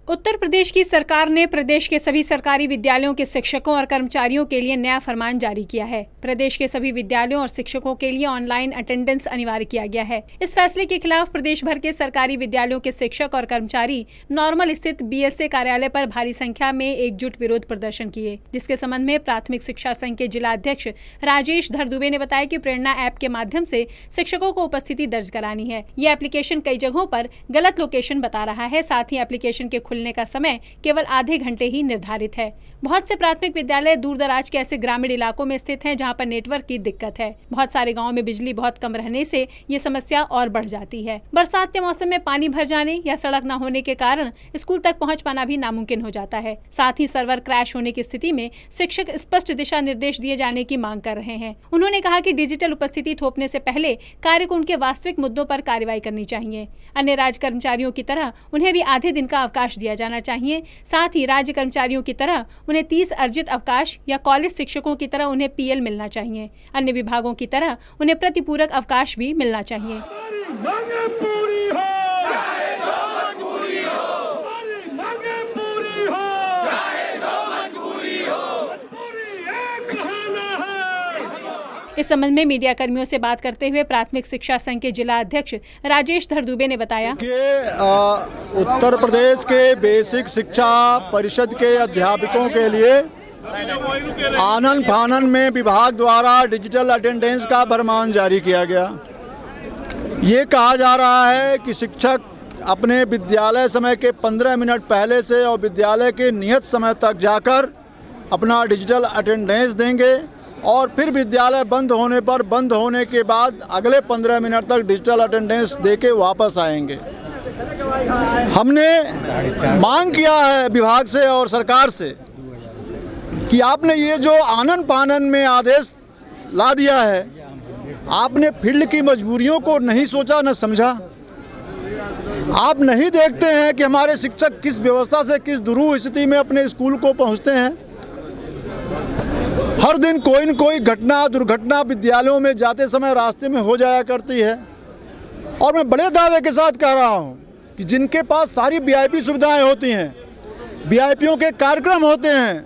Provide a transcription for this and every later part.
उत्तर प्रदेश की सरकार ने प्रदेश के सभी सरकारी विद्यालयों के शिक्षकों और कर्मचारियों के लिए नया फरमान जारी किया है। प्रदेश के सभी विद्यालयों और शिक्षकों के लिए ऑनलाइन अटेंडेंस अनिवार्य किया गया है। इस फैसले के खिलाफ प्रदेश भर के सरकारी विद्यालयों के शिक्षक और कर्मचारी नॉर्मल स्थित बीएसए कार्यालय पर भारी संख्या में एकजुट विरोध प्रदर्शन किए, जिसके संबंध में प्राथमिक शिक्षा संघ के जिला अध्यक्ष राजेश धर दुबे ने बताया कि प्रेरणा ऐप के माध्यम से शिक्षकों को उपस्थिति दर्ज करानी है। यह एप्लीकेशन कई जगहों पर गलत लोकेशन बता रहा है। साथ ही एप्लीकेशन के खुलने का समय केवल आधे घंटे ही निर्धारित है। बहुत से प्राथमिक विद्यालय दूर दराज के ऐसे ग्रामीण इलाकों में स्थित हैं जहां पर नेटवर्क की दिक्कत है। बहुत सारे गांवों में बिजली बहुत कम रहने से ये समस्या और बढ़ जाती है। बरसात के मौसम में पानी भर जाने या सड़क न होने के कारण स्कूल तक पहुंच पाना भी नामुमकिन हो जाता है। साथ ही सर्वर क्रैश होने की स्थिति में शिक्षक स्पष्ट दिशा निर्देश दिए जाने की मांग कर रहे हैं। उन्होंने कहा कि डिजिटल उपस्थिति थोपने से पहले कार्य को उनके वास्तविक मुद्दों पर कार्रवाई करनी चाहिए। अन्य राज्य कर्मचारियों की तरह उन्हें भी आधे दिन का अवकाश दिया जाना चाहिए। साथ ही राज्य कर्मचारियों की तरह उन्हें 30 अर्जित अवकाश या कॉलेज शिक्षकों की तरह उन्हें पीएल मिलना चाहिए। अन्य विभागों की तरह उन्हें प्रतिपूरक अवकाश भी मिलना चाहिए। इस संबंध में मीडिया कर्मियों से बात करते हुए प्राथमिक शिक्षा संघ के जिला अध्यक्ष राजेश धर दुबे ने बताया कि उत्तर प्रदेश के बेसिक शिक्षा परिषद के अध्यापकों के लिए आनन फानन में विभाग द्वारा डिजिटल अटेंडेंस का फरमान जारी किया गया। ये कहा जा रहा है कि शिक्षक अपने विद्यालय समय के 15 मिनट पहले से और विद्यालय के नियत समय तक जाकर अपना डिजिटल अटेंडेंस देंगे और फिर विद्यालय बंद होने के बाद अगले 15 मिनट तक डिजिटल अटेंडेंस देके वापस आएंगे। हमने मांग किया है विभाग से और सरकार से कि आपने ये जो आनन फानन में आदेश ला दिया है, आपने फील्ड की मजबूरियों को नहीं सोचा न समझा। आप नहीं देखते हैं कि हमारे शिक्षक किस व्यवस्था से किस दुरूह स्थिति में अपने स्कूल को पहुँचते हैं। हर दिन कोई न कोई दुर्घटना विद्यालयों में जाते समय रास्ते में हो जाया करती है। और मैं बड़े दावे के साथ कह रहा हूं कि जिनके पास सारी वीआईपी सुविधाएं होती हैं, वीआईपीओं के कार्यक्रम होते हैं,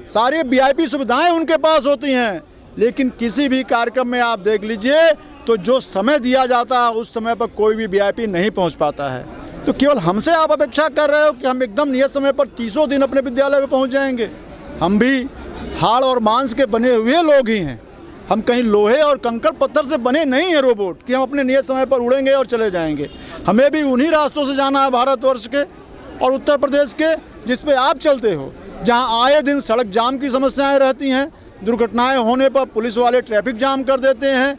सारी वीआईपी सुविधाएं उनके पास होती हैं, लेकिन किसी भी कार्यक्रम में आप देख लीजिए तो जो समय दिया जाता है उस समय पर कोई भी वीआईपी नहीं पहुँच पाता है। तो केवल हमसे आप अपेक्षा कर रहे हो कि हम एकदम नियत समय पर 30 दिन अपने विद्यालय में पहुँच जाएंगे। हम भी हाड़ और मांस के बने हुए लोग ही हैं। हम कहीं लोहे और कंकड़ पत्थर से बने नहीं हैं रोबोट कि हम अपने नियत समय पर उड़ेंगे और चले जाएंगे। हमें भी उन्हीं रास्तों से जाना है, भारतवर्ष के और उत्तर प्रदेश के, जिस पे आप चलते हो, जहां आए दिन सड़क जाम की समस्याएं रहती हैं। दुर्घटनाएं होने पर पुलिस वाले ट्रैफिक जाम कर देते हैं।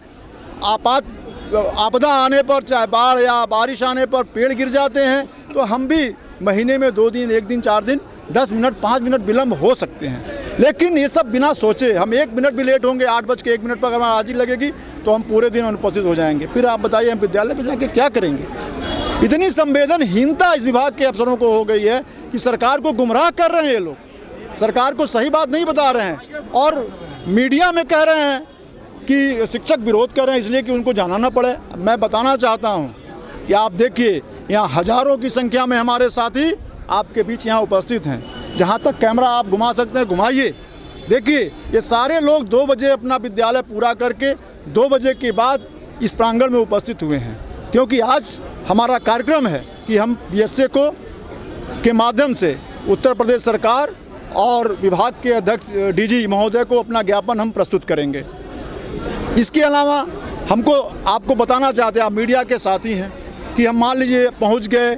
आपदा आने पर, चाहे बाढ़ या बारिश आने पर पेड़ गिर जाते हैं। तो हम भी महीने में 2 दिन, 1 दिन, 4 दिन, 10 मिनट, 5 मिनट विलम्ब हो सकते हैं, लेकिन ये सब बिना सोचे। हम 1 मिनट भी लेट होंगे, 8:01 पर अगर हमारी हाजिरी लगेगी तो हम पूरे दिन अनुपस्थित हो जाएंगे। फिर आप बताइए हम विद्यालय में जाके क्या करेंगे। इतनी संवेदनहीनता इस विभाग के अफसरों को हो गई है कि सरकार को गुमराह कर रहे हैं ये लोग। सरकार को सही बात नहीं बता रहे हैं और मीडिया में कह रहे हैं कि शिक्षक विरोध कर रहे हैं इसलिए कि उनको जाना ना पड़े। मैं बताना चाहता हूँ कि आप देखिए, यहाँ हज़ारों की संख्या में हमारे साथी आपके बीच यहाँ उपस्थित हैं। जहाँ तक कैमरा आप घुमा सकते हैं घुमाइए। देखिए, ये सारे लोग 2 बजे अपना विद्यालय पूरा करके 2 बजे के बाद इस प्रांगण में उपस्थित हुए हैं, क्योंकि आज हमारा कार्यक्रम है कि हम बीएसए के माध्यम से उत्तर प्रदेश सरकार और विभाग के अध्यक्ष डीजी महोदय को अपना ज्ञापन हम प्रस्तुत करेंगे। इसके अलावा आपको बताना चाहते हैं, आप मीडिया के साथी हैं, कि हम मान लीजिए पहुंच गए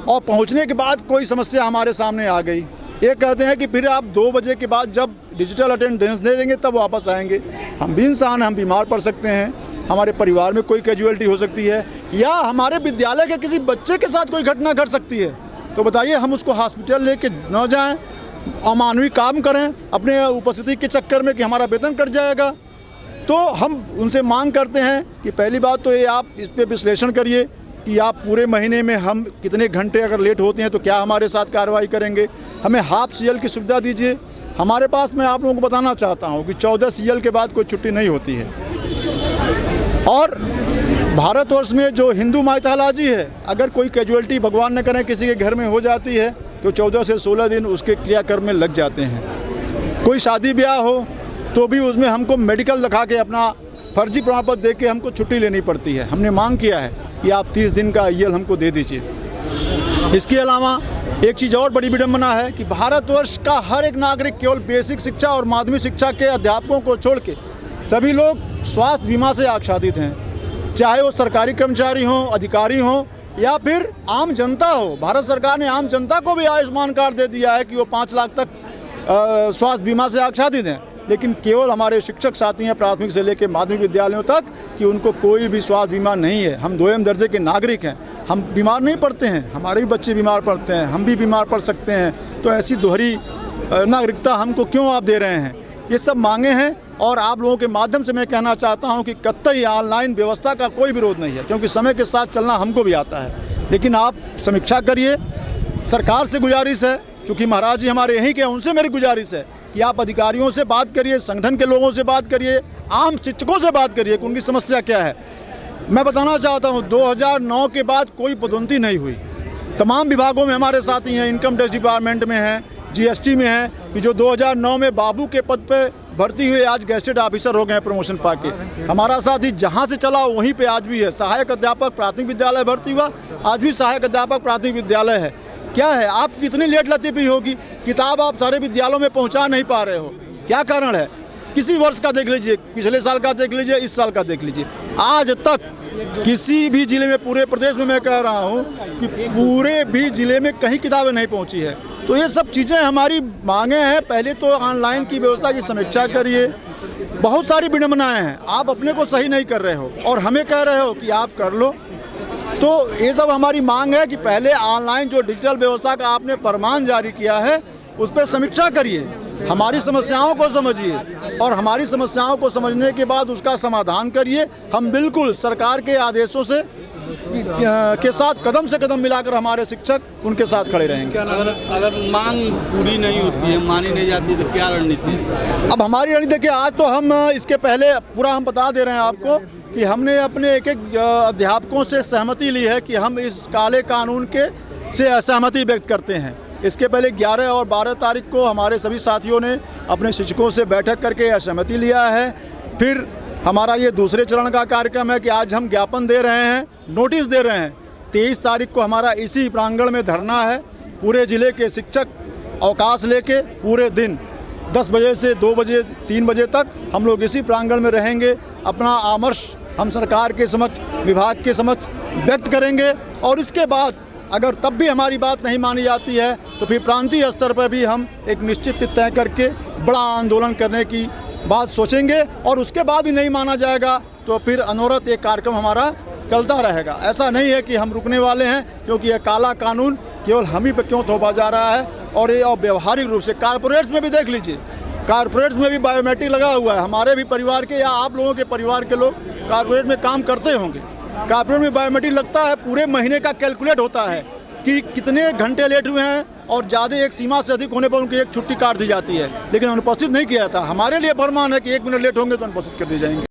और पहुंचने के बाद कोई समस्या हमारे सामने आ गई। ये कहते हैं कि फिर आप 2 बजे के बाद जब डिजिटल अटेंडेंस दे देंगे तब वापस आएंगे। हम भी इंसान हैं, हम बीमार पड़ सकते हैं, हमारे परिवार में कोई कैजुअलिटी हो सकती है, या हमारे विद्यालय के किसी बच्चे के साथ कोई घटना घट सकती है। तो बताइए, हम उसको हॉस्पिटल लेके न जाएं, अमानवीय काम करें अपने उपस्थिति के चक्कर में कि हमारा वेतन कट जाएगा। तो हम उनसे मांग करते हैं कि पहली बात तो ये आप इस पर विश्लेषण करिए कि आप पूरे महीने में हम कितने घंटे अगर लेट होते हैं तो क्या हमारे साथ कार्रवाई करेंगे। हमें हाफ सीएल की सुविधा दीजिए। हमारे पास, मैं आप लोगों को बताना चाहता हूं कि 14 सीएल के बाद कोई छुट्टी नहीं होती है। और भारतवर्ष में जो हिंदू माइथोलॉजी है, अगर कोई कैजुअलिटी भगवान न करे किसी के घर में हो जाती है तो 14 से 16 दिन उसके क्रियाक्रम में लग जाते हैं। कोई शादी ब्याह हो तो भी उसमें हमको मेडिकल दिखा के अपना फर्जी प्रमाण पत्र दे के हमको छुट्टी लेनी पड़ती है। हमने मांग किया है कि आप 30 दिन का IL हमको दे दीजिए। इसके अलावा एक चीज़ और बड़ी विडम्बना है कि भारतवर्ष का हर एक नागरिक केवल बेसिक शिक्षा और माध्यमिक शिक्षा के अध्यापकों को छोड़ के सभी लोग स्वास्थ्य बीमा से आच्छादित हैं, चाहे वो सरकारी कर्मचारी हों, अधिकारी हों या फिर आम जनता हो। भारत सरकार ने आम जनता को भी आयुष्मान कार्ड दे दिया है कि वो 5 लाख तक स्वास्थ्य बीमा से आच्छादित हैं, लेकिन केवल हमारे शिक्षक साथी हैं प्राथमिक से लेकर माध्यमिक विद्यालयों तक कि उनको कोई भी स्वास्थ्य बीमा नहीं है। हम 2म दर्जे के नागरिक हैं, हम बीमार नहीं पड़ते हैं, हमारे भी बच्चे बीमार पड़ते हैं, हम भी बीमार पड़ सकते हैं। तो ऐसी दोहरी नागरिकता हमको क्यों आप दे रहे हैं? ये सब मांगे हैं और आप लोगों के माध्यम से मैं कहना चाहता हूं कि कतई ऑनलाइन व्यवस्था का कोई विरोध नहीं है, क्योंकि समय के साथ चलना हमको भी आता है। लेकिन आप समीक्षा करिए। सरकार से गुजारिश है, चूँकि महाराज जी हमारे यहीं के, उनसे मेरी गुजारिश है कि आप अधिकारियों से बात करिए, संगठन के लोगों से बात करिए, आम शिक्षकों से बात करिए कि उनकी समस्या क्या है। मैं बताना चाहता हूं 2009 के बाद कोई पदोन्नति नहीं हुई। तमाम विभागों में हमारे साथी हैं, इनकम टैक्स डिपार्टमेंट में हैं, GST में हैं, कि जो 2009 में बाबू के पद पे भर्ती हुए आज गेस्टेड ऑफिसर हो गए हैं प्रमोशन पाके। हमारा साथी जहां से चला वहीं पे आज भी है। सहायक अध्यापक प्राथमिक विद्यालय भर्ती हुआ, आज भी सहायक अध्यापक प्राथमिक विद्यालय है। क्या है, आप कितनी लेट लतीफ़ी होगी, किताब आप सारे विद्यालयों में पहुंचा नहीं पा रहे हो, क्या कारण है? किसी वर्ष का देख लीजिए, पिछले साल का देख लीजिए, इस साल का देख लीजिए, आज तक किसी भी ज़िले में, पूरे प्रदेश में मैं कह रहा हूं कि पूरे भी ज़िले में कहीं किताबें नहीं पहुंची है। तो ये सब चीज़ें हमारी मांगे हैं। पहले तो ऑनलाइन की व्यवस्था की समीक्षा करिए। बहुत सारी विडम्बनाएं हैं, आप अपने को सही नहीं कर रहे हो और हमें कह रहे हो कि आप कर लो। तो ये सब हमारी मांग है कि पहले ऑनलाइन जो डिजिटल व्यवस्था का आपने फरमान जारी किया है उस पर समीक्षा करिए, हमारी समस्याओं को समझिए और हमारी समस्याओं को समझने के बाद उसका समाधान करिए। हम बिल्कुल सरकार के आदेशों से के साथ कदम से कदम मिलाकर हमारे शिक्षक उनके साथ खड़े रहेंगे। अगर मांग पूरी नहीं होती है, मानी नहीं जाती, तो क्या रणनीति है? अब हमारी रणनीति देखिए, आज तो हम इसके पहले पूरा हम बता दे रहे हैं आपको कि हमने अपने एक अध्यापकों से सहमति ली है कि हम इस काले कानून के से असहमति व्यक्त करते हैं। इसके पहले 11 और 12 तारीख को हमारे सभी साथियों ने अपने शिक्षकों से बैठक करके असहमति लिया है। फिर हमारा ये दूसरे चरण का कार्यक्रम है कि आज हम ज्ञापन दे रहे हैं, नोटिस दे रहे हैं। 23 तारीख को हमारा इसी प्रांगण में धरना है। पूरे ज़िले के शिक्षक अवकाश लेके पूरे दिन 10 बजे से 2 बजे 3 बजे तक हम लोग इसी प्रांगण में रहेंगे। अपना आमर्श हम सरकार के समक्ष, विभाग के समक्ष व्यक्त करेंगे और इसके बाद अगर तब भी हमारी बात नहीं मानी जाती है तो फिर प्रांतीय स्तर पर भी हम एक निश्चित तिथि तय करके बड़ा आंदोलन करने की बात सोचेंगे और उसके बाद भी नहीं माना जाएगा तो फिर अनवरत एक कार्यक्रम हमारा चलता रहेगा। ऐसा नहीं है कि हम रुकने वाले हैं, क्योंकि यह काला कानून केवल हम ही पर क्यों थोपा जा रहा है। और ये व्यवहारिक रूप से कारपोरेट्स में भी देख लीजिए, कारपोरेट्स में भी बायोमेट्रिक लगा हुआ है। हमारे भी परिवार के या आप लोगों के परिवार के लोग कारपोरेट में काम करते होंगे, कारपोरेट में बायोमेट्रिक लगता है, पूरे महीने का कैलकुलेट होता है कि कितने घंटे लेट हुए हैं और ज़्यादा एक सीमा से अधिक होने पर उनकी एक छुट्टी काट दी जाती है, लेकिन अनुपस्थित नहीं किया जाता। हमारे लिए फरमान है कि 1 मिनट लेट होंगे तो अनुपस्थित कर दिए जाएंगे।